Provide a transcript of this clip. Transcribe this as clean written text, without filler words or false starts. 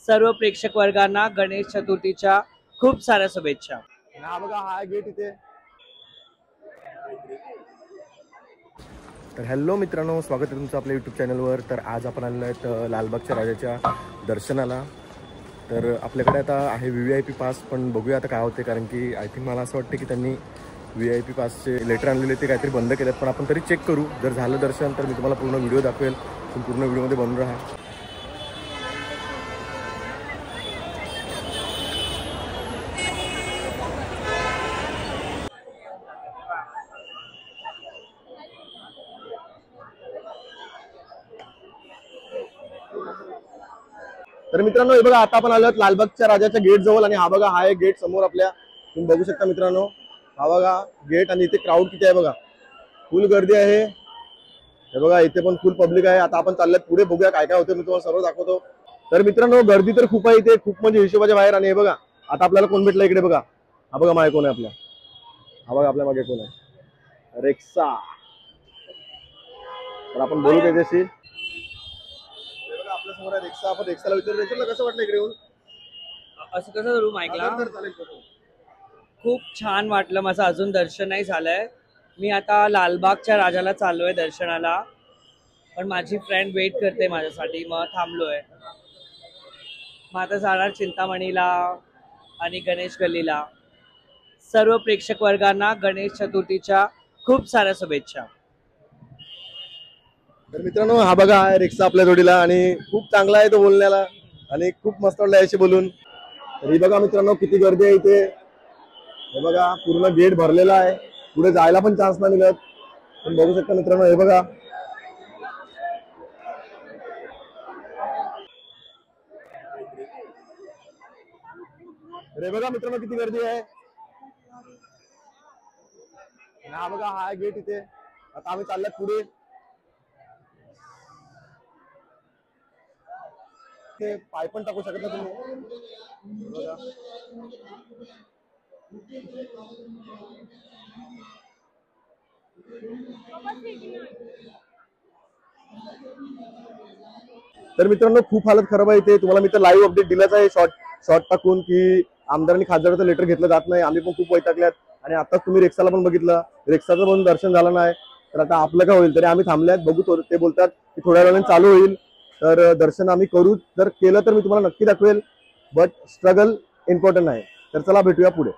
सर्व प्रेक्षक वर्गांना गणेश चतुर्थीच्या खूप साऱ्या शुभेच्छा। हा बघा हा गेट इथे। तर हॅलो मित्रांनो, स्वागत आहे तुमचं आपल्या यूट्यूब चॅनलवर। तर आज आपण आलेलो आहेत लालबागच्या राजाच्या दर्शनाला। तर आपल्याकडे आता आहे VVIP पास, पण बघूया आता काय होते, कारण की आय थिंक मला असं वाटतं की त्यांनी VIP पासचे लेटर आणलेले ते काहीतरी बंद केलेत, पण आपण तरी चेक करू। जर झालं दर्शन तर मी तुम्हाला पूर्ण व्हिडिओ दाखवेल, पण पूर्ण व्हिडिओमध्ये बनून राहा। तर मित्रांनो हे बघा, आता आपण आलो आहोत लालबागच्या राजाच्या गेट जवळ, आणि हा बघा हा एक गेट समोर आपल्या तुम्ही बघू शकता मित्रांनो। हा बघा गेट, आणि इथे क्राऊड किती आहे बघा, फुल गर्दी आहे। हे बघा इथे पण फुल पब्लिक आहे। आता आपण चालल्यात पुढे, बघूया काय काय होतं, मी तुम्हाला सर्व दाखवतो। तर मित्रांनो गर्दी तर खूप आहे इथे, खूप म्हणजे हिशोबाच्या बाहेर। आणि हे बघा आता आपल्याला कोण भेटलं इकडे बघा, हा बघा मागे कोण आहे आपल्या, हा बघा आपल्या मागे कोण आहे, रेक्सा। तर आपण बोलू त्याच्याशी। आपल्या समोर रिक्षा, आपण रिक्षाला विचारू रेक्साला कसं वाटलं इकडे येऊन। असं कसं करू माईकला, खूप छान वाटलं। माझं अजून दर्शन नाही झालंय, मी आता लालबागच्या राजाला चाललोय दर्शनाला, पण माझी फ्रेंड वेट करते माझ्यासाठी, मग थांबलोय। मग आता जाणार चिंतामणीला आणि गणेश गल्लीला। सर्व प्रेक्षक वर्गांना गणेश चतुर्थीच्या खूप साऱ्या शुभेच्छा। तर मित्रांनो हा बघा आहे रिक्षा आपल्या जोडीला, आणि खूप चांगला आहे तो बोलण्याला, आणि खूप मस्त वाटलं याशी बोलून। तर ही बघा मित्रांनो किती गर्दी आहे इथे, हे बघा पूर्ण गेट भरलेला आहे, पुढे जायला पण चान्स नाही मिळत। तुम्ही बघू शकता मित्रांनो, हे बघा रे, बघा मित्रांनो किती गर्दी आहे। हा बघा हा गेट इथे। आता आम्ही चालल्यात पुढे, ते पाय पण टाकू शकत ना तुम्ही, बघा। तर मित्रांनो खूप हालत खराब आहे इथे, तुम्हाला मी तर लाईव्ह अपडेट दिलाच आहे शॉर्ट टाकून, की आमदारांनी खासदाराचं लेटर घेतलं जात नाही। आम्ही पण खूप वैतागल्यात, आणि आताच तुम्ही रिक्षाला पण बघितलं, रिक्षाचं पण दर्शन झालं नाही। तर आता आपलं काय होईल, तरी आम्ही थांबल्यात, बघू। ते बोलतात की थोड्या वेळाने चालू होईल, तर दर्शन आम्ही करू। जर केलं तर मी तुम्हाला नक्की दाखवेल, बट स्ट्रगल इम्पॉर्टंट आहे। तर चला भेटूया पुढे।